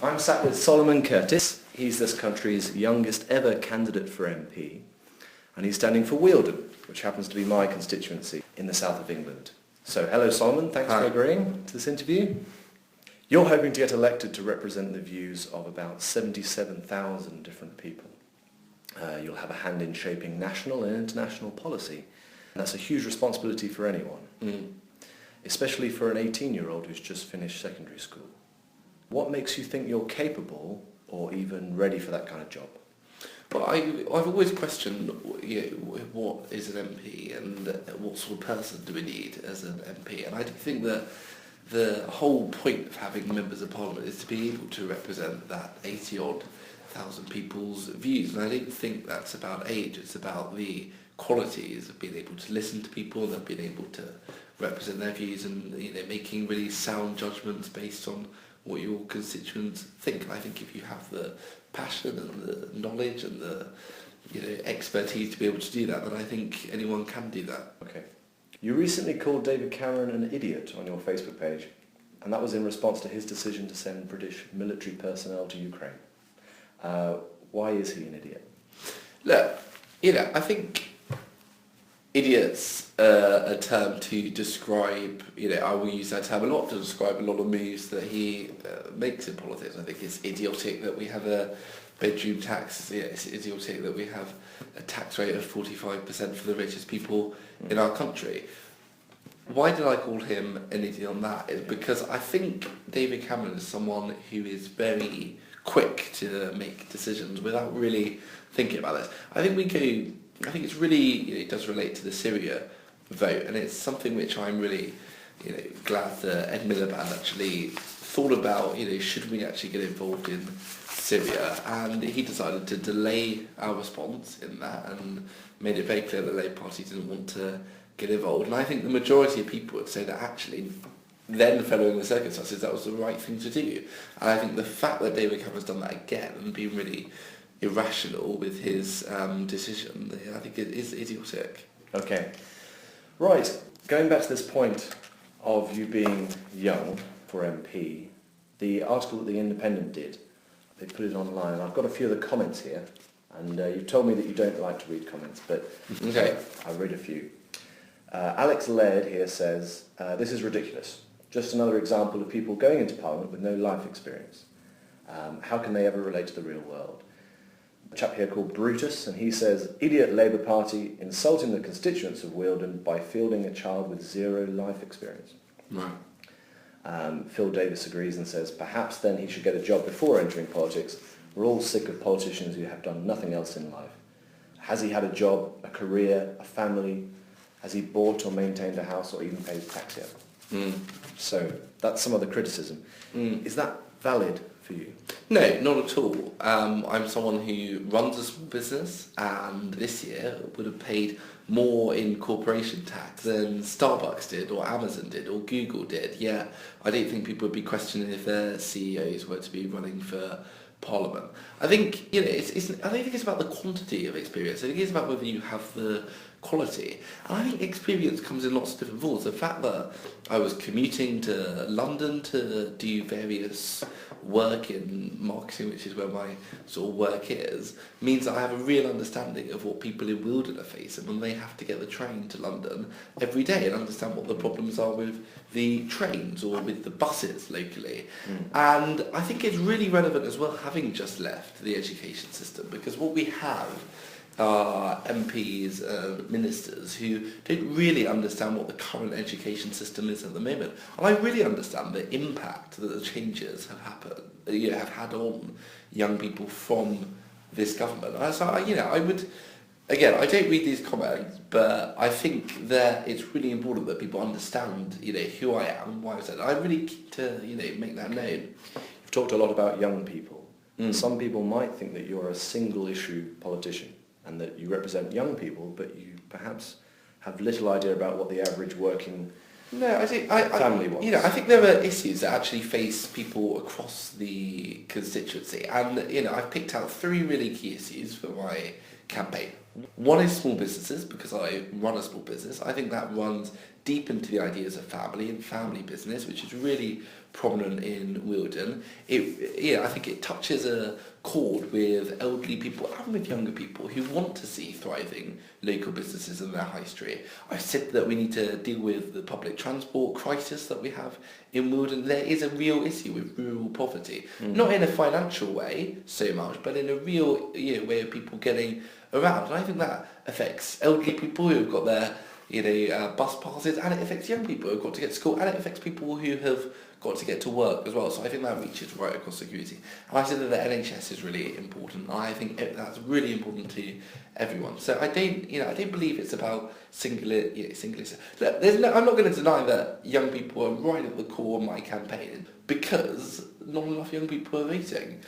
I'm sat with Solomon Curtis. He's this country's youngest ever candidate for MP, and he's standing for Wealden, which happens to be my constituency in the south of England. So hello Solomon, thanks for agreeing to this interview. You're hoping to get elected to represent the views of about 77,000 different people. You'll have a hand in shaping national and international policy. And that's a huge responsibility for anyone, especially for an 18-year-old who's just finished secondary school. What makes you think you're capable or even ready for that kind of job? Well, I've always questioned, what is an MP and what sort of person do we need as an MP, and I think that the whole point of having members of parliament is to be able to represent that 80-odd thousand people's views, and I don't think that's about age. It's about the qualities of being able to listen to people and being able to represent their views and making really sound judgments based on what your constituents think. And I think if you have the passion and the knowledge and the expertise to be able to do that, then I think anyone can do that. Okay. You recently called David Cameron an idiot on your Facebook page, and that was in response to his decision to send British military personnel to Ukraine. Why is he an idiot? Look, I think idiot's a term to describe, I will use that term a lot to describe a lot of moves that he makes in politics. I think it's idiotic that we have a bedroom tax. It's idiotic that we have a tax rate of 45% for the richest people in our country. Why did I call him an idiot on that? Is because I think David Cameron is someone who is very quick to make decisions without really thinking about this. I think it's really, it does relate to the Syria vote, and it's something which I'm really, glad that Ed Miliband actually thought about, should we actually get involved in Syria, and he decided to delay our response in that and made it very clear that the Labour Party didn't want to get involved. And I think the majority of people would say that actually, then following the circumstances, that was the right thing to do. And I think the fact that David Cameron's done that again and been really irrational with his decision, I think it is idiotic. Okay. Right. Going back to this point of you being young for MP, the article that The Independent did, they put it online, and I've got a few of the comments here, and you've told me that you don't like to read comments, but okay. I'll read a few. Alex Laird here says, this is ridiculous. Just another example of people going into Parliament with no life experience. How can they ever relate to the real world? A chap here called Brutus, and he says, idiot Labour Party insulting the constituents of Wealden by fielding a child with zero life experience. Right. Phil Davis agrees and says, perhaps then he should get a job before entering politics. We're all sick of politicians who have done nothing else in life. Has he had a job, a career, a family? Has he bought or maintained a house or even paid tax yet? So that's some of the criticism. Is that valid for you? No, not at all. I'm someone who runs a small business, and this year would have paid more in corporation tax than Starbucks did or Amazon did or Google did. Yeah, I don't think people would be questioning if their CEOs were to be running for Parliament. I think I don't think it's about the quantity of experience. I think it's about whether you have the quality. And I think experience comes in lots of different forms. The fact that I was commuting to London to do various work in marketing, which is where my sort of work is, means that I have a real understanding of what people in Wealden are facing when they have to get the train to London every day and understand what the problems are with the trains or with the buses locally. And I think it's really relevant as well, having just left the education system, because what we have are MPs and ministers who don't really understand what the current education system is at the moment. And I really understand the impact that the changes have had on young people from this government. So I would, again, I don't read these comments, but I think that it's really important that people understand, who I am, why I said. I'm really keen to, make that known. You've talked a lot about young people. Some people might think that you're a single issue politician, and that you represent young people, but you perhaps have little idea about what the average working family wants. I think there are issues that actually face people across the constituency, and I've picked out 3 really key issues for my campaign. One is small businesses, because I run a small business. I think that runs deep into the ideas of family and family business, which is really prominent in Wealden. I think it touches a chord with elderly people and with younger people who want to see thriving local businesses in their high street. I said that we need to deal with the public transport crisis that we have in Wealden. There is a real issue with rural poverty, not in a financial way so much, but in a real way of people getting around. And I think that affects elderly people who have got their bus passes, and it affects young people who have got to get to school, and it affects people who have got to get to work as well. So I think that reaches right across the community. And I said that the NHS is really important. And I think that's really important to everyone. So I don't believe it's about singular. Look, I'm not going to deny that young people are right at the core of my campaign because not enough young people are voting.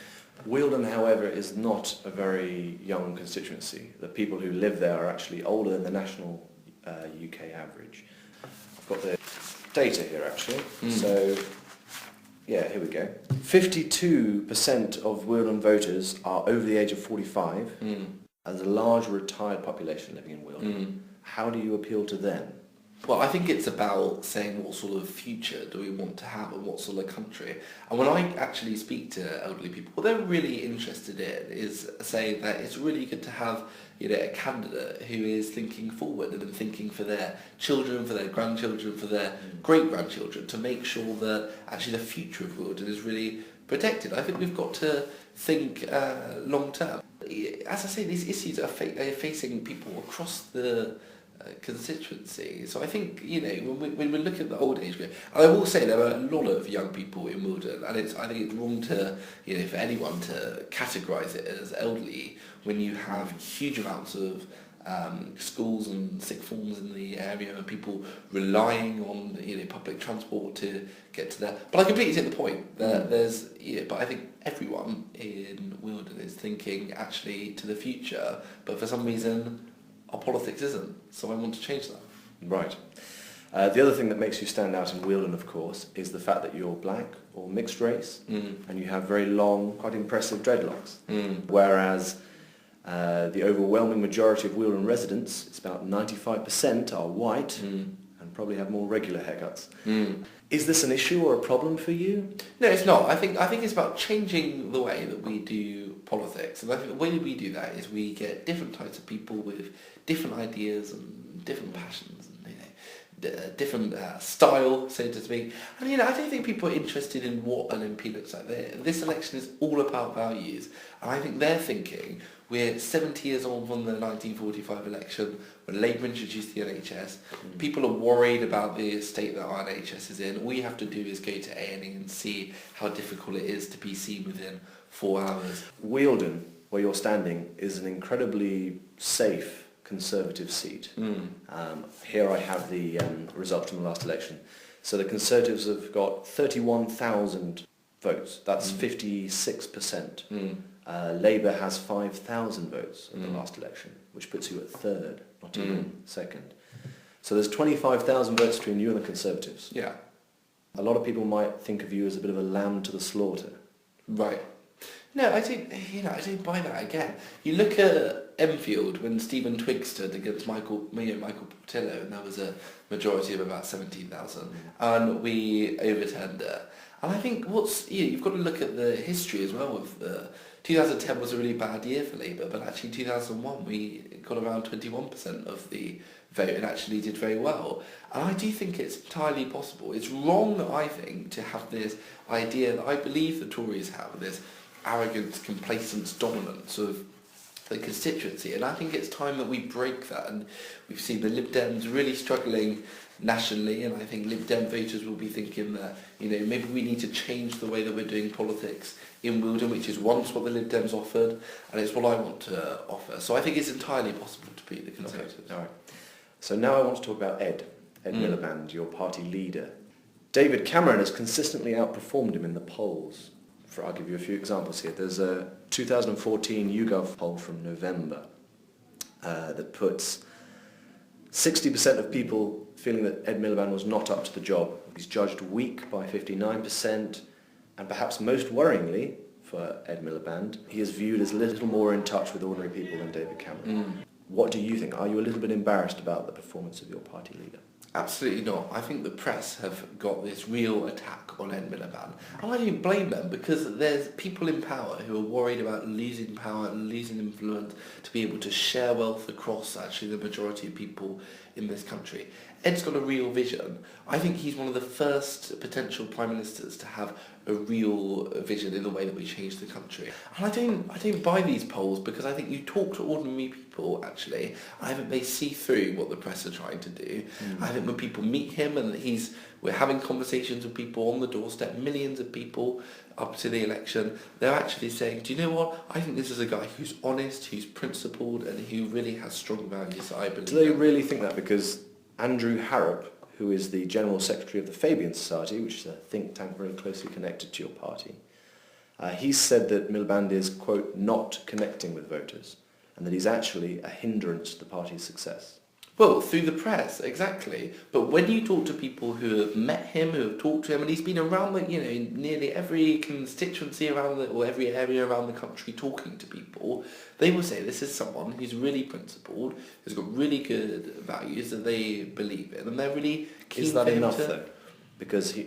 Wealden, however, is not a very young constituency. The people who live there are actually older than the national UK average. I've got the data here actually. So, here we go. 52% of Wealden voters are over the age of 45. There's a large retired population living in Wealden. How do you appeal to them? Well, I think it's about saying what sort of future do we want to have and what sort of country. And when I actually speak to elderly people, what they're really interested in is saying that it's really good to have a candidate who is thinking forward and thinking for their children, for their grandchildren, for their great-grandchildren, to make sure that actually the future of Wealden is really protected. I think we've got to think long-term. As I say, these issues are facing people across the constituency. So I think, when we look at the old age group, and I will say there are a lot of young people in Wealden, and I think it's wrong to, for anyone to categorise it as elderly when you have huge amounts of schools and sixth forms in the area and people relying on public transport to get to there. But I completely take the point that but I think everyone in Wealden is thinking actually to the future, but for some reason our politics isn't, so I want to change that. Right. The other thing that makes you stand out in Wealden, of course, is the fact that you're black or mixed race, and you have very long, quite impressive dreadlocks. Whereas the overwhelming majority of Wealden residents, it's about 95%, are white and probably have more regular haircuts. Is this an issue or a problem for you? No, it's not. I think it's about changing the way that we do politics. And I think the way that we do that is we get different types of people with different ideas and different passions and different style, so to speak. And I don't think people are interested in what an MP looks like. This election is all about values. And I think they're thinking, we're 70 years on from the 1945 election when Labour introduced the NHS. People are worried about the state that our NHS is in. All you have to do is go to A&E and see how difficult it is to be seen within 4 hours. Wealden, where you're standing, is an incredibly safe Conservative seat. Here I have the results from the last election. So the Conservatives have got 31,000 votes. That's 56%. Labour has 5,000 votes in the last election, which puts you at third, not even second. So there's 25,000 votes between you and the Conservatives. Yeah. A lot of people might think of you as a bit of a lamb to the slaughter. Right. No, I don't buy that again. You look at Enfield when Stephen Twigg stood against Michael Portillo, and there was a majority of about 17,000, and we overturned it. And I think you've got to look at the history as well. 2010 was a really bad year for Labour, but actually 2001 we got around 21% of the vote and actually did very well. And I do think it's entirely possible. It's wrong, I think, to have this idea that I believe the Tories have, this arrogance, complacence, dominance of the constituency. And I think it's time that we break that. And we've seen the Lib Dems really struggling nationally, and I think Lib Dem voters will be thinking that maybe we need to change the way that we're doing politics in Wealden, which is once what the Lib Dems offered, and it's what I want to offer. So I think it's entirely possible to beat the Conservatives. Okay. All right. So now I want to talk about Ed Miliband, your party leader. David Cameron has consistently outperformed him in the polls. I'll give you a few examples here. There's a 2014 YouGov poll from November that puts 60% of people feeling that Ed Miliband was not up to the job. He's judged weak by 59%, and perhaps most worryingly for Ed Miliband, he is viewed as a little more in touch with ordinary people than David Cameron. What do you think? Are you a little bit embarrassed about the performance of your party leader? Absolutely not. I think the press have got this real attack on Ed Miliband. And I don't blame them, because there's people in power who are worried about losing power and losing influence to be able to share wealth across actually the majority of people in this country. Ed's got a real vision. I think he's one of the first potential prime ministers to have a real vision in the way that we change the country. And I don't buy these polls, because I think you talk to ordinary people, actually, I think they see through what the press are trying to do. I think when people meet him and we're having conversations with people on the doorstep, millions of people up to the election, they're actually saying, do you know what, I think this is a guy who's honest, who's principled, and who really has strong values that I believe Do they in. really think that? Because Andrew Harrop, who is the General Secretary of the Fabian Society, which is a think tank very closely connected to your party, he said that Miliband is, quote, not connecting with voters, and that he's actually a hindrance to the party's success. Well, through the press, exactly. But when you talk to people who have met him, who have talked to him, and he's been around, nearly every constituency or every area around the country talking to people, they will say this is someone who's really principled, who's got really good values that they believe in, and they're really keen. Is that enough, though? Because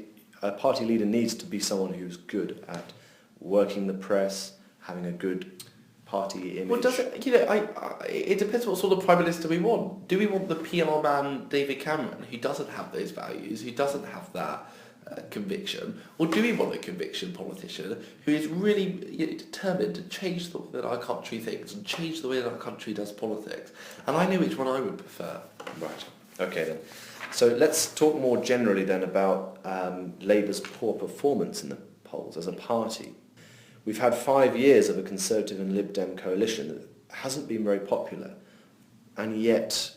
a party leader needs to be someone who's good at working the press, having a good party image. Well, does it? It depends what sort of prime minister we want. Do we want the PR man David Cameron, who doesn't have those values, who doesn't have that conviction, or do we want a conviction politician who is really determined to change the way that our country thinks and change the way that our country does politics? And I know which one I would prefer. Right. Okay then. So let's talk more generally then about Labour's poor performance in the polls as a party. We've had 5 years of a Conservative and LibDem coalition that hasn't been very popular, and yet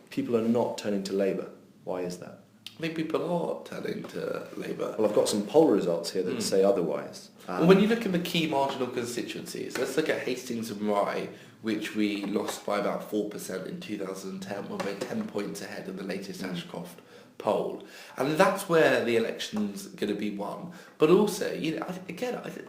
people are not turning to Labour. Why is that? I think people are turning to Labour. Well, I've got some poll results here that say otherwise. Well, when you look at the key marginal constituencies, let's look at Hastings and Rye, which we lost by about 4% in 2010, when we're 10 points ahead of the latest Ashcroft poll. And that's where the election's going to be won. But also, I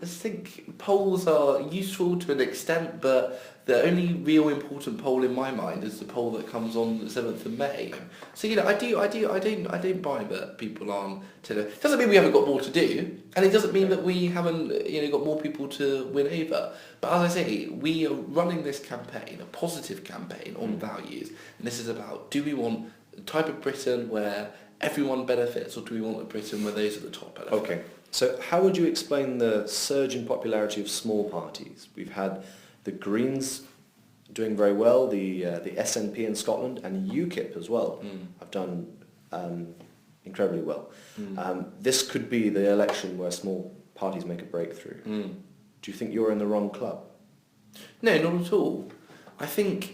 think polls are useful to an extent, but the only real important poll in my mind is the poll that comes on the 7th of May. So, I don't buy that people aren't it doesn't mean we haven't got more to do, and it doesn't mean that we haven't, got more people to win over. But as I say, we are running this campaign, a positive campaign on values, and this is about, do we want a type of Britain where everyone benefits, or do we want a Britain where those at the top benefit? Okay, so how would you explain the surge in popularity of small parties? We've had the Greens doing very well, the SNP in Scotland, and UKIP as well have done incredibly well. This could be the election where small parties make a breakthrough. Do you think you're in the wrong club? No, not at all. I think,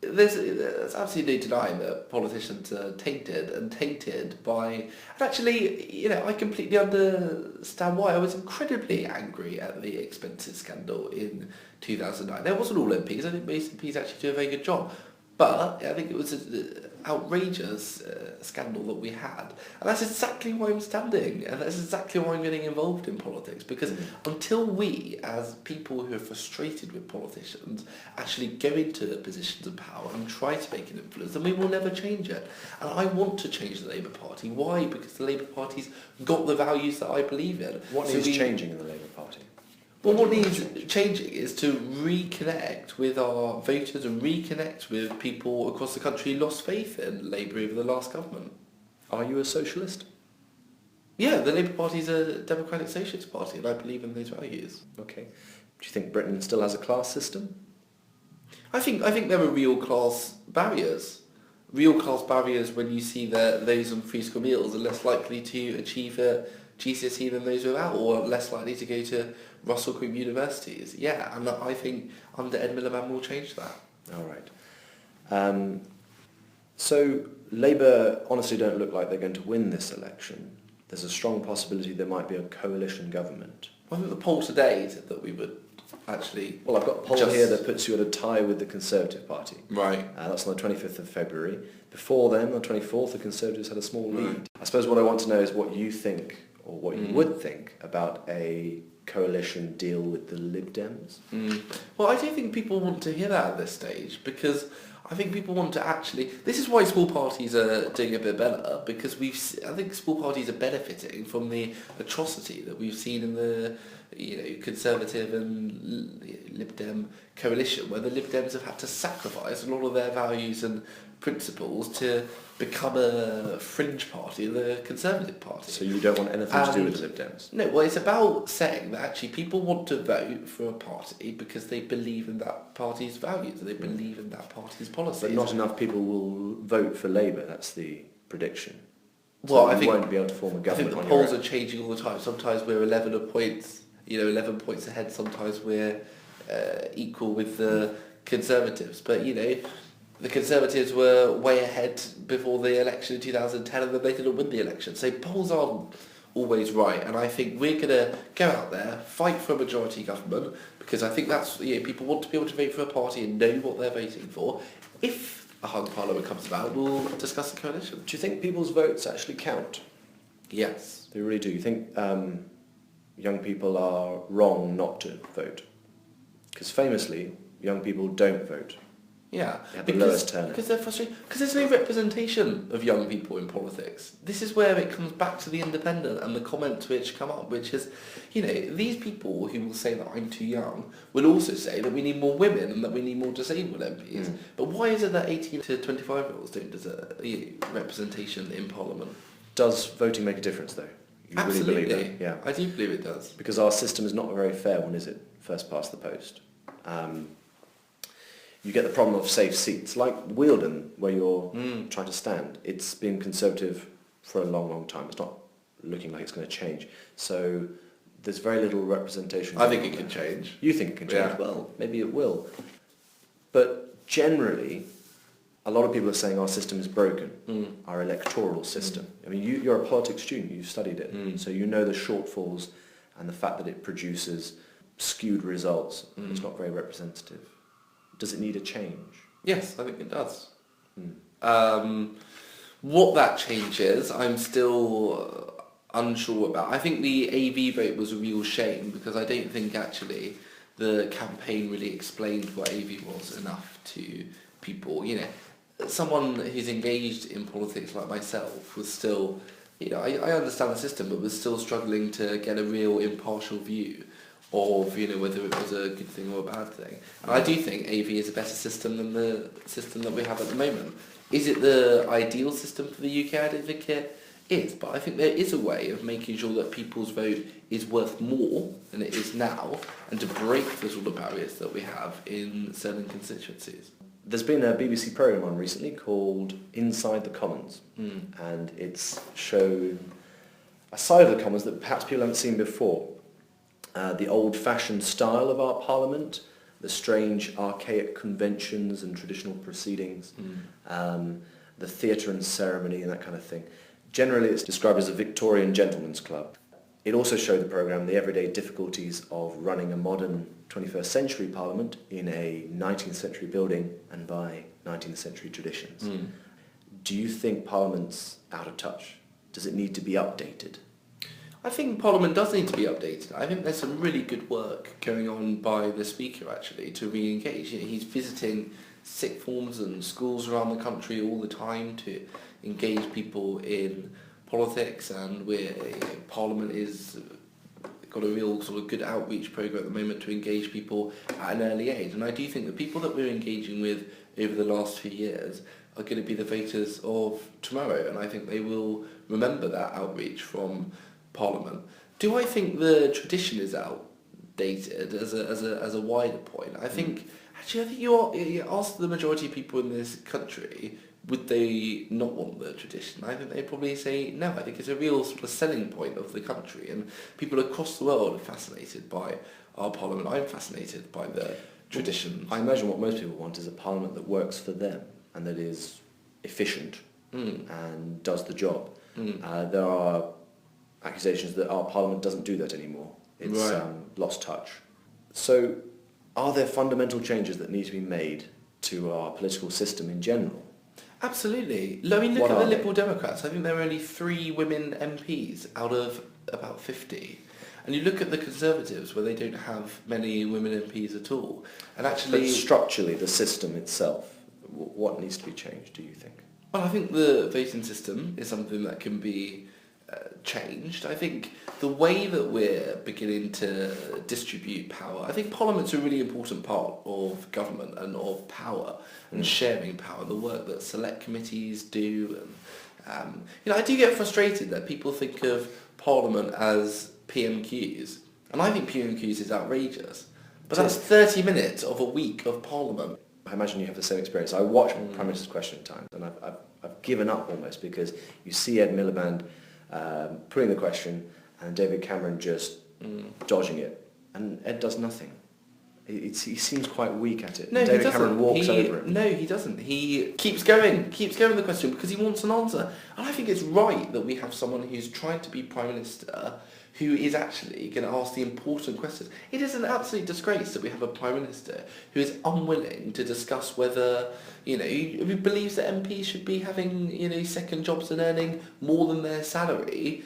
there's absolutely no denying that politicians are tainted by... And actually, I completely understand why. I was incredibly angry at the expenses scandal in 2009. It wasn't all MPs. I think most MPs actually do a very good job. But I think it was an outrageous scandal that we had. And that's exactly why I'm standing. And that's exactly why I'm getting involved in politics. Because until we, as people who are frustrated with politicians, actually go into positions of power and try to make an influence, then we will never change it. And I want to change the Labour Party. Why? Because the Labour Party's got the values that I believe in. What needs changing in the Labour Party? Well, what needs changing is to reconnect with our voters and reconnect with people across the country who lost faith in Labour over the last government. Are you a socialist? Yeah, the Labour Party is a democratic socialist party, and I believe in those values. Okay. Do you think Britain still has a class system? I think there are real class barriers. Real class barriers when you see that those on free school meals are less likely to achieve a GCSE than those without, or less likely to go to Russell Group universities. Yeah, and I think under Ed Miliband will change that. All right. So Labour honestly don't look like they're going to win this election. There's a strong possibility there might be a coalition government. I think the poll today said that we would actually... Well, I've got a poll here that puts you at a tie with the Conservative Party. Right. That's on the 25th of February. Before then, on the 24th, the Conservatives had a small lead. I suppose what I want to know is what you think, or what you would think, about a coalition deal with the Lib Dems. Well, I don't think people want to hear that at this stage, because I think people want to actually... This is why small parties are doing a bit better, because I think small parties are benefiting from the atrocity that we've seen in the Conservative and Lib Dem coalition, where the Lib Dems have had to sacrifice a lot of their values and principles to become a fringe party of the Conservative Party. So you don't want anything to do with the Lib Dems? No, well, it's about saying that actually people want to vote for a party because they believe in that party's values, and they believe in that party's policies. But not enough people will vote for Labour, that's the prediction. Well, So I think you won't be able to form a government. I think the polls are changing all the time. Sometimes we're 11 points ahead. Sometimes we're equal with the Conservatives. But the Conservatives were way ahead before the election in 2010, and then they didn't win the election. So polls aren't always right, and I think we're going to go out there, fight for a majority government, because I think that's people want to be able to vote for a party and know what they're voting for. If a hung parliament comes about, we'll discuss the coalition. Do you think people's votes actually count? Yes. They really do. You think young people are wrong not to vote? Because famously, young people don't vote. Yeah, they have the lowest turnout. Because they're frustrated. Because there's no representation of young people in politics. This is where it comes back to the independent and the comments which come up, which is, these people who will say that I'm too young will also say that we need more women and that we need more disabled MPs. But why is it that 18 to 25-year-olds don't deserve representation in Parliament? Does voting make a difference, though? You Absolutely. really believe that? Yeah. I do believe it does. Because our system is not a very fair one, is it? First past the post. You get the problem of safe seats, like Wealden, where you're trying to stand. It's been Conservative for a long, long time. It's not looking like it's going to change. So there's very little representation. I think it can change. You think it can change? Yeah. Well, maybe it will. But generally, a lot of people are saying our system is broken, our electoral system. I mean, you're a politics student, you've studied it, so you know the shortfalls and the fact that it produces skewed results. It's not very representative. Does it need a change? Yes, I think it does. What that change is, I'm still unsure about. I think the AV vote was a real shame, because I don't think actually the campaign really explained what AV was enough to people. Someone who's engaged in politics like myself was still, I understand the system, but was still struggling to get a real impartial view of whether it was a good thing or a bad thing. And I do think AV is a better system than the system that we have at the moment. Is it the ideal system for the UK? I don't think it is, but I think there is a way of making sure that people's vote is worth more than it is now, and to break the sort of barriers that we have in certain constituencies. There's been a BBC programme on recently called Inside the Commons, and it's shown a side of the Commons that perhaps people haven't seen before. The old-fashioned style of our parliament, the strange archaic conventions and traditional proceedings, the theatre and ceremony and that kind of thing. Generally it's described as a Victorian gentleman's club. It also showed the programme the everyday difficulties of running a modern 21st century parliament in a 19th century building and by 19th century traditions. Do you think Parliament's out of touch? Does it need to be updated? I think Parliament does need to be updated. I think there's some really good work going on by the Speaker, actually, to re-engage. He's visiting sixth forms and schools around the country all the time to engage people in politics, and Parliament is got a real sort of good outreach programme at the moment to engage people at an early age. And I do think the people that we're engaging with over the last few years are going to be the voters of tomorrow, and I think they will remember that outreach from Parliament. Do I think the tradition is outdated as a wider point? I think you ask the majority of people in this country, would they not want the tradition? I think they'd probably say no. I think it's a real sort of selling point of the country, and people across the world are fascinated by our Parliament. I'm fascinated by the tradition. I imagine what most people want is a Parliament that works for them and that is efficient and does the job. There are accusations that our Parliament doesn't do that anymore. It's lost touch. So are there fundamental changes that need to be made to our political system in general? Absolutely. I mean, look at the Liberal Democrats. I think there are only 3 women MPs out of about 50. And you look at the Conservatives, where they don't have many women MPs at all. And actually, but structurally, the system itself, What needs to be changed, do you think? Well, I think the voting system is something that can be changed. I think the way that we're beginning to distribute power, I think Parliament's a really important part of government and of power and sharing power, the work that select committees do. And, I do get frustrated that people think of Parliament as PMQs, and I think PMQs is outrageous. But that's 30 minutes of a week of Parliament. I imagine you have the same experience. I watch Prime Minister's Question Time, and I've given up almost, because you see Ed Miliband putting the question and David Cameron just dodging it, and Ed does nothing. He seems quite weak at it. No, David Cameron walks over him. No, he doesn't. He keeps going with the question because he wants an answer. And I think it's right that we have someone who's trying to be Prime Minister who is actually going to ask the important questions. It is an absolute disgrace that we have a Prime Minister who is unwilling to discuss whether, who believes that MPs should be having, second jobs and earning more than their salary,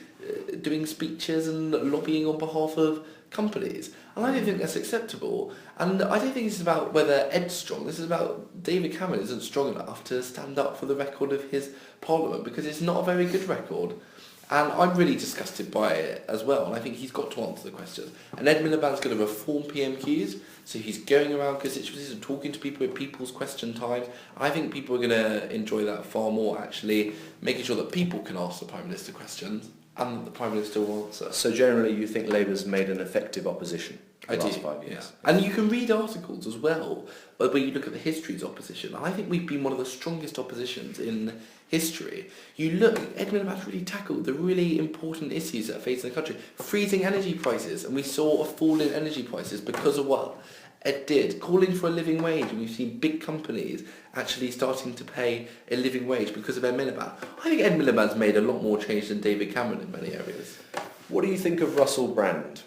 doing speeches and lobbying on behalf of companies. And I don't think that's acceptable. And I don't think this is about whether Ed's strong. This is about David Cameron isn't strong enough to stand up for the record of his Parliament, because it's not a very good record. And I'm really disgusted by it as well, and I think he's got to answer the questions. And Ed Miliband's going to reform PMQs, so he's going around constituencies and talking to people with people's question times. I think people are going to enjoy that far more, actually, making sure that people can ask the Prime Minister questions and the Prime Minister will answer. So generally you think Labour's made an effective opposition in the last 5 years? Yeah. And you can read articles as well, where you look at the history's opposition. I think we've been one of the strongest oppositions in history. You look, Ed Miliband's really tackled the really important issues that are facing the country. Freezing energy prices, and we saw a fall in energy prices because of what Ed did. Calling for a living wage, and we've seen big companies actually starting to pay a living wage because of Ed Miliband. I think Ed Miliband's made a lot more change than David Cameron in many areas. What do you think of Russell Brand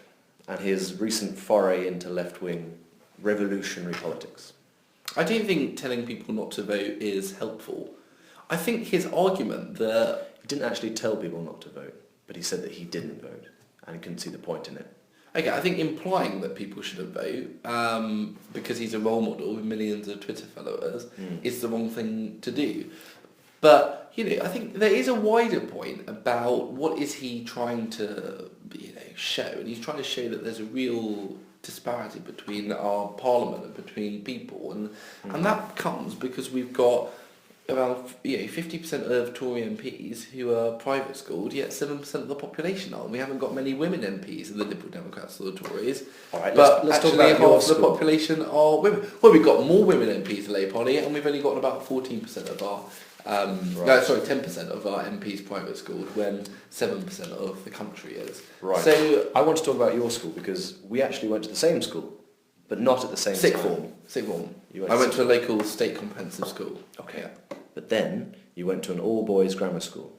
and his recent foray into left-wing revolutionary politics? I don't think telling people not to vote is helpful. I think his argument that... He didn't actually tell people not to vote, but he said that he didn't vote, and he couldn't see the point in it. Okay, I think implying that people shouldn't vote, because he's a role model with millions of Twitter followers, is the wrong thing to do. But, I think there is a wider point about what is he trying to, show. And he's trying to show that there's a real disparity between our Parliament and between people. And that comes because we've got around 50% of Tory MPs who are private schooled, yet 7% of the population are. We haven't got many women MPs in the Liberal Democrats or the Tories. All right, but let's talk actually about your half the population are women. Well, we've got more women MPs in the Labour Party, and we've only got about 14% of our 10% of our MPs private schooled, when 7% of the country is. Right. So I want to talk about your school, because we actually went to the same school, but not at the same time. Sixth form. I went to a local state comprehensive school. Okay. Yeah. But then you went to an all-boys grammar school.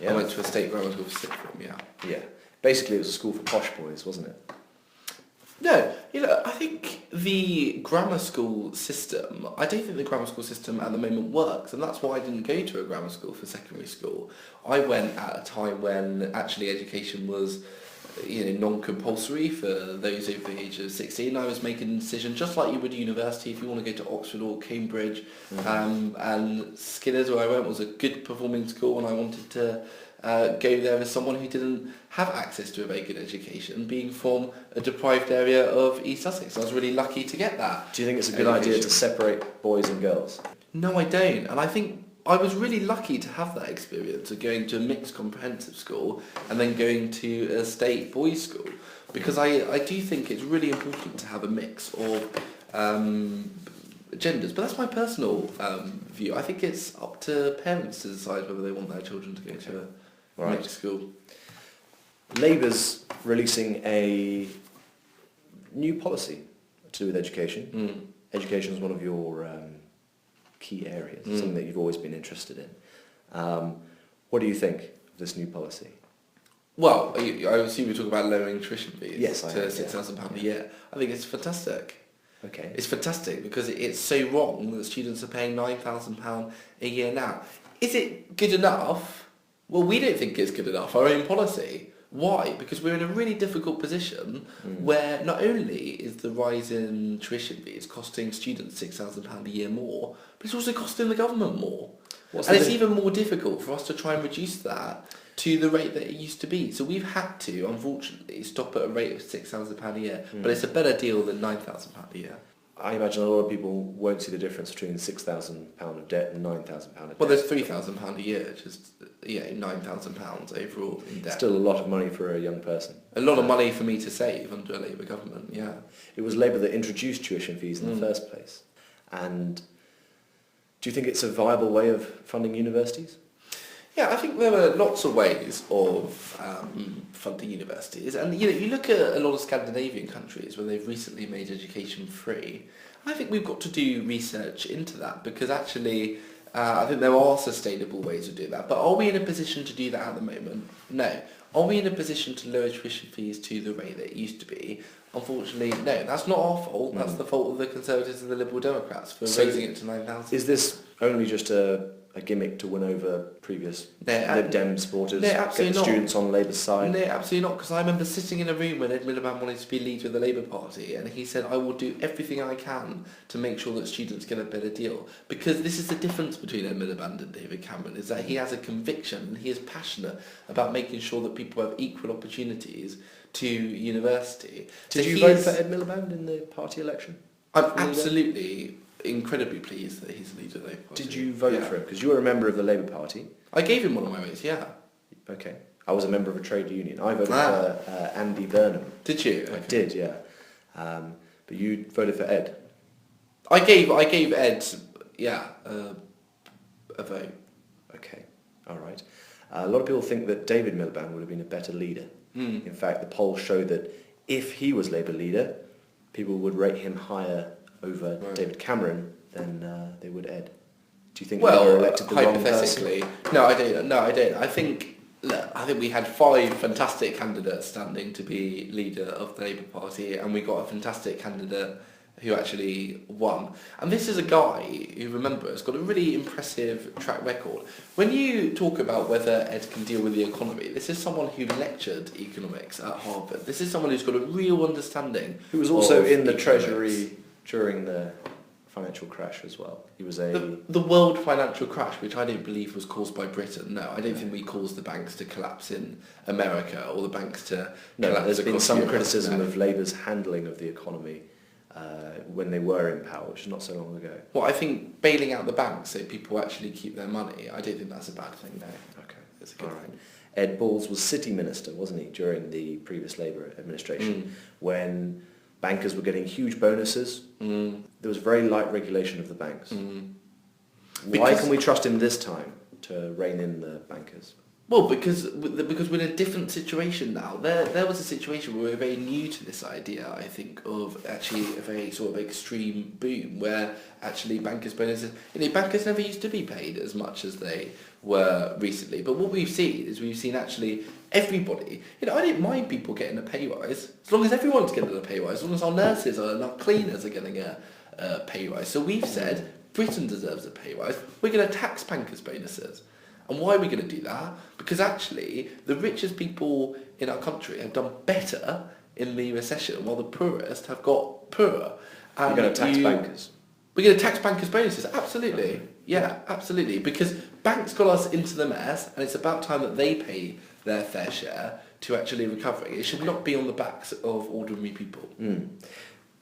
Yeah. I went to a state grammar school for sixth form, yeah. Yeah. Basically it was a school for posh boys, wasn't it? No, I think the grammar school system, I don't think the grammar school system at the moment works, and that's why I didn't go to a grammar school for secondary school. I went at a time when actually education was non-compulsory for those over the age of 16. I was making a decision just like you would at university if you want to go to Oxford or Cambridge. And Skinner's, where I went, was a good performing school, and I wanted to go there as someone who didn't have access to a very good education, being from a deprived area of East Sussex. I was really lucky to get that. Do you think it's a good idea to separate boys and girls? No, I don't. And I think I was really lucky to have that experience of going to a mixed comprehensive school and then going to a state boys' school, because I do think it's really important to have a mix of genders. But that's my personal view. I think it's up to parents to decide whether they want their children to go to a mixed school. Labour's releasing a new policy to do with education. Education is one of your key areas, something that you've always been interested in. What do you think of this new policy? Well, I assume you're talking about lowering tuition fees to £6,000 a year. I think it's fantastic. Okay. It's fantastic because it's so wrong that students are paying £9,000 a year now. Is it good enough? Well, we don't think it's good enough. Our own policy. Why? Because we're in a really difficult position where not only is the rise in tuition fees costing students £6,000 a year more, but it's also costing the government more. And it's even more difficult for us to try and reduce that to the rate that it used to be. So we've had to, unfortunately, stop at a rate of £6,000 a year, but it's a better deal than £9,000 a year. I imagine a lot of people won't see the difference between £6,000 of debt and £9,000 of debt. Well, there's £3,000 a year, just £9,000 overall in debt. Still a lot of money for a young person. A lot of money for me to save under a Labour government, yeah. It was Labour that introduced tuition fees in the first place. And do you think it's a viable way of funding universities? Yeah, I think there are lots of ways of funding universities, and you look at a lot of Scandinavian countries where they've recently made education free. I think we've got to do research into that because actually, I think there are sustainable ways of doing that. But are we in a position to do that at the moment? No. Are we in a position to lower tuition fees to the rate that it used to be? Unfortunately, no. That's not our fault. That's the fault of the Conservatives and the Liberal Democrats for raising it to 9,000. Is this only just a gimmick to win over previous Lib Dem supporters, get the students on Labour's side? No, absolutely not, because I remember sitting in a room when Ed Miliband wanted to be leader of the Labour Party, and he said, I will do everything I can to make sure that students get a better deal. Because this is the difference between Ed Miliband and David Cameron, is that he has a conviction, and he is passionate about making sure that people have equal opportunities to university. Did you vote for Ed Miliband in the party election? I'm absolutely incredibly pleased that he's the leader of the Labour Party. Did you vote for him? Because you were a member of the Labour Party. I gave him one of my votes, yeah. Okay. I was a member of a trade union. I voted for Andy Burnham. Did you? Okay. I did, yeah. But you voted for Ed. I gave Ed, a vote. Okay, all right. A lot of people think that David Miliband would have been a better leader. In fact, the polls show that if he was Labour leader, people would rate him higher over David Cameron than they would Ed. Do you think we were elected the wrong person? No, I don't. I think we had 5 fantastic candidates standing to be leader of the Labour Party, and we got a fantastic candidate who actually won. And this is a guy who, remember, has got a really impressive track record. When you talk about whether Ed can deal with the economy, this is someone who lectured economics at Harvard. This is someone who's got a real understanding. Who was also in the Treasury during the financial crash as well. He was the world financial crash, which I don't believe was caused by Britain. No, I don't think we caused the banks to collapse in America or the banks to collapse. There's been some criticism of Labour's handling of the economy when they were in power, which is not so long ago. Well, I think bailing out the banks so people actually keep their money, I don't think that's a bad thing, no. Okay, that's a good thing. Ed Balls was City Minister, wasn't he, during the previous Labour administration, when bankers were getting huge bonuses. There was very light regulation of the banks. Why can we trust him this time to rein in the bankers? Well, because we're in a different situation now. There was a situation where we were very new to this idea, I think, of actually a very sort of extreme boom where actually bankers' bonuses... bankers never used to be paid as much as they were recently. But what we've seen actually everybody... I don't mind people getting a pay rise, as long as everyone's getting a pay rise, as long as our nurses and our cleaners are getting a pay rise. So we've said Britain deserves a pay rise. We're going to tax bankers' bonuses. And why are we going to do that? Because actually, the richest people in our country have done better in the recession, while the poorest have got poorer. And you're going to tax bankers? We're going to tax bankers' bonuses, absolutely. Yeah, absolutely. Because banks got us into the mess, and it's about time that they pay their fair share to actually recovering. It should not be on the backs of ordinary people.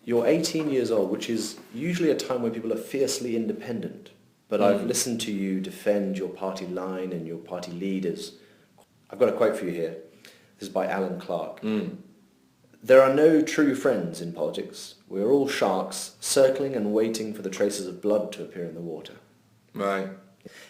You're 18 years old, which is usually a time when people are fiercely independent. But I've listened to you defend your party line and your party leaders. I've got a quote for you here. This is by Alan Clark. There are no true friends in politics. We are all sharks, circling and waiting for the traces of blood to appear in the water. Right.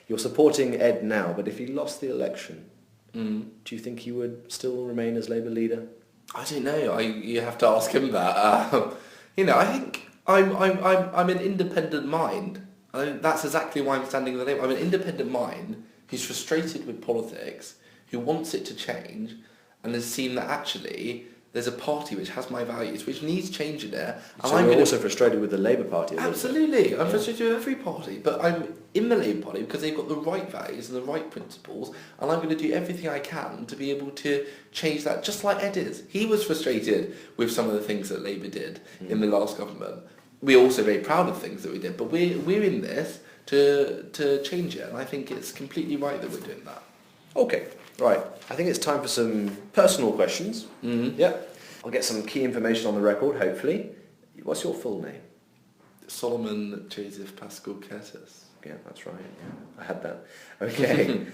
You're supporting Ed now, but if he lost the election, do you think he would still remain as Labour leader? I don't know. You have to ask him that. I think I'm an independent mind. That's exactly why I'm standing in the Labour. I'm an independent mind who's frustrated with politics, who wants it to change, and has seen that actually there's a party which has my values, which needs changing there. And So you're also frustrated with the Labour Party a little bit? Absolutely. I'm frustrated with every party, but I'm in the Labour Party because they've got the right values and the right principles, and I'm going to do everything I can to be able to change that, just like Ed is. He was frustrated with some of the things that Labour did in the last government. We're also very proud of things that we did, but we're in this to change it, and I think it's completely right that we're doing that. Okay, right. I think it's time for some personal questions. Mm-hmm. Yep. I'll get some key information on the record, hopefully. What's your full name? Solomon Joseph Pascal Curtis. Yeah, that's right. Yeah, I had that. Okay.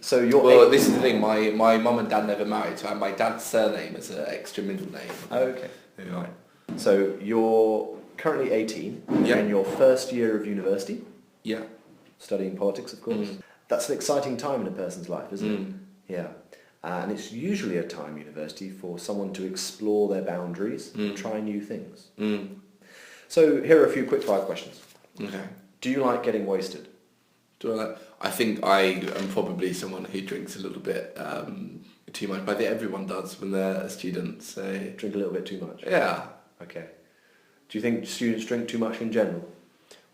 So you're... Well, this is the thing. My mum and dad never married, so I have my dad's surname as an extra middle name. Okay. Yeah. Right. So you're currently 18. Yeah. You're in your first year of university. Yeah. Studying politics, of course. That's an exciting time in a person's life, isn't it? Yeah. And it's usually a time, university, for someone to explore their boundaries and try new things. So here are a few quick fire questions. Okay. Do you like getting wasted? I think I am probably someone who drinks a little bit too much, but I think everyone does when they're a student. So Drink a little bit too much? yeah. Okay. Do you think students drink too much in general?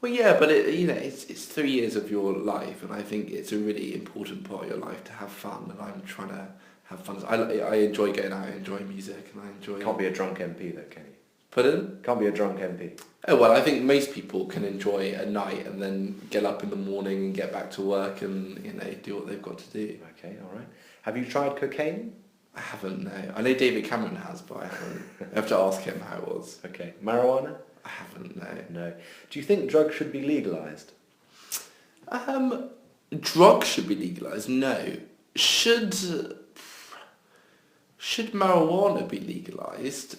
Well, yeah, but it's 3 years of your life, and I think it's a really important part of your life to have fun. And I'm trying to have fun. I enjoy getting out, I enjoy music, and I enjoy. Can't be a drunk MP though, can you? Pardon? Can't be a drunk MP. Oh well, I think most people can enjoy a night and then get up in the morning and get back to work and do what they've got to do. Okay, all right. Have you tried cocaine? I haven't. No, I know David Cameron has, but I haven't. I have to ask him how it was. Okay. Marijuana? I haven't. No. No. Do you think drugs should be legalised? Drugs should be legalised. No. Should marijuana be legalised?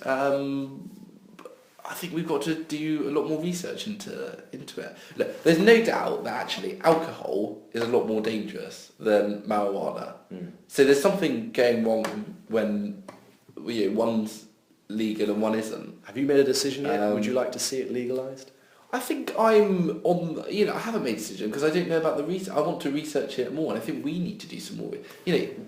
I think we've got to do a lot more research into it. Look, there's no doubt that actually alcohol is a lot more dangerous than marijuana. So there's something going wrong when one's legal and one isn't. Have you made a decision yet? Would you like to see it legalised? I think I'm on. I haven't made a decision because I don't know about the research. I want to research it more, and I think we need to do some more.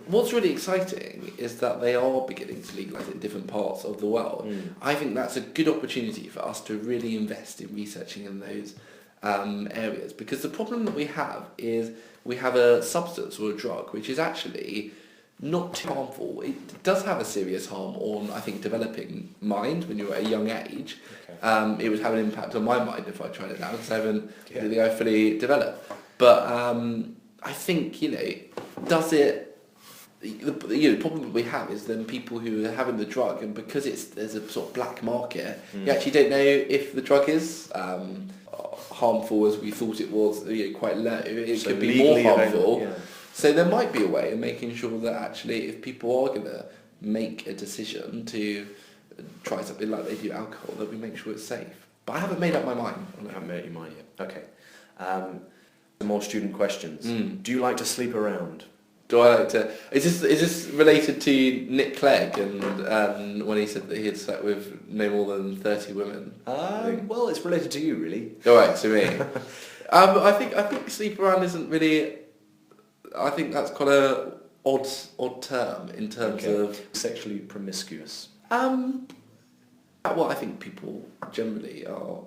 What's really exciting is that they are beginning to legalise it in different parts of the world. I think that's a good opportunity for us to really invest in researching in those areas, because the problem that we have is we have a substance or a drug which is actually not too harmful. It does have a serious harm on, I think, developing mind when you're at a young age. Okay. It would have an impact on my mind if I tried it now, because I haven't really fully developed. But I think, does it... The problem that we have is then people who are having the drug, and because there's a sort of black market, you actually don't know if the drug is harmful as we thought it was, quite low. It could be more harmful. Yeah. So there might be a way of making sure that actually if people are going to make a decision to try something like they do alcohol, that we make sure it's safe. But I haven't made up my mind. I haven't made up your mind yet. Okay. Some more student questions. Do you like to sleep around? Do I like to... Is this related to Nick Clegg and when he said that he had slept with no more than 30 women? Well, it's related to you, really. All right, to me. I think sleep around isn't really... I think that's quite a odd term in terms of... Sexually promiscuous. Well, I think people generally are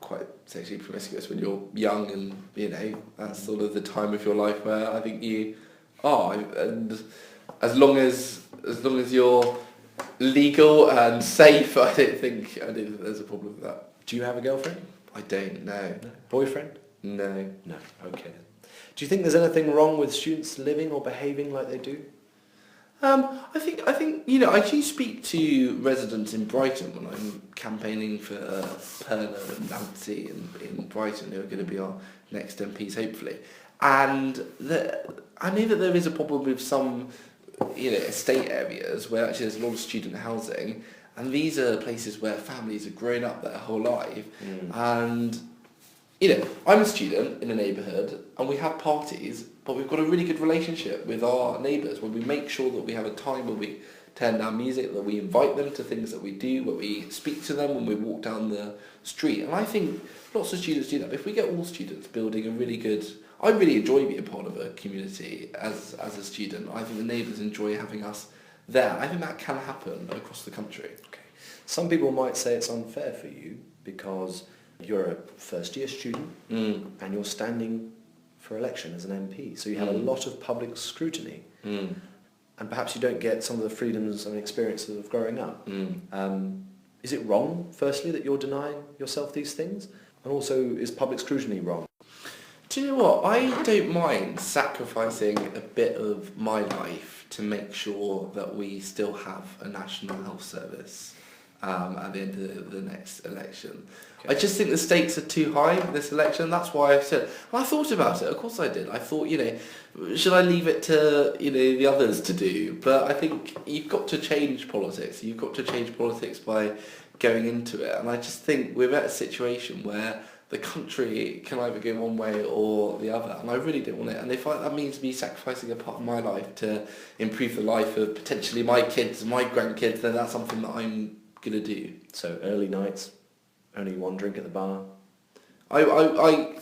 quite sexually promiscuous when you're young, and that's sort of the time of your life where I think you are, and as long as you're legal and safe, I don't think there's a problem with that. Do you have a girlfriend? I don't. No. Boyfriend? No. No. Okay. Do you think there's anything wrong with students living or behaving like they do? I think I do speak to residents in Brighton when I'm campaigning for Perna and Nancy in Brighton, who are going to be our next MPs hopefully. And I know that there is a problem with some estate areas where actually there's a lot of student housing, and these are places where families have grown up their whole life, and I'm a student in a neighbourhood and we have parties, but we've got a really good relationship with our neighbours where we make sure that we have a time where we turn down music, that we invite them to things that we do, where we speak to them when we walk down the street. And I think lots of students do that. But if we get all students building a really good... I really enjoy being part of a community as a student. I think the neighbours enjoy having us there. I think that can happen across the country. Okay. Some people might say it's unfair for you because you're a first-year student and you're standing for election as an MP, so you have a lot of public scrutiny, and perhaps you don't get some of the freedoms and experiences of growing up. Is it wrong, firstly, that you're denying yourself these things? And also, is public scrutiny wrong? Do you know what? I don't mind sacrificing a bit of my life to make sure that we still have a national health service at the end of the next election. Okay. I just think the stakes are too high in this election. That's why I said, and I thought about it. Of course I did. I thought, should I leave it to, the others to do? But I think you've got to change politics. You've got to change politics by going into it. And I just think we're at a situation where the country can either go one way or the other, and I really don't want it. And if that means me sacrificing a part of my life to improve the life of potentially my kids, my grandkids, then that's something that I'm gonna do. So early nights, only one drink at the bar. I'm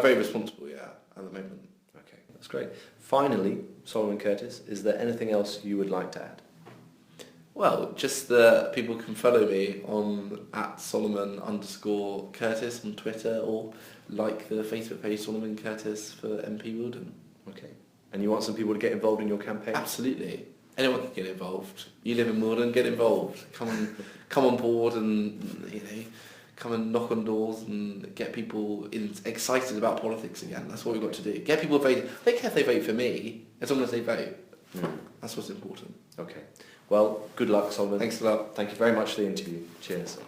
very responsible, at the moment. Okay, that's great. Finally, Solomon Curtis, is there anything else you would like to add? Well, just that people can follow me on @Solomon_Curtis on Twitter, or like the Facebook page Solomon Curtis for MP Wealden. Okay. And you want some people to get involved in your campaign? Absolutely. Anyone can get involved. You live in Wealden, get involved. Come on board, and come and knock on doors and get people excited about politics again. That's what we've got to do. Get people voting. They don't care if they vote for me, as long as they vote. That's what's important. Okay. Well, good luck, Solomon. Thanks a lot. Thank you very much for the interview. Cheers.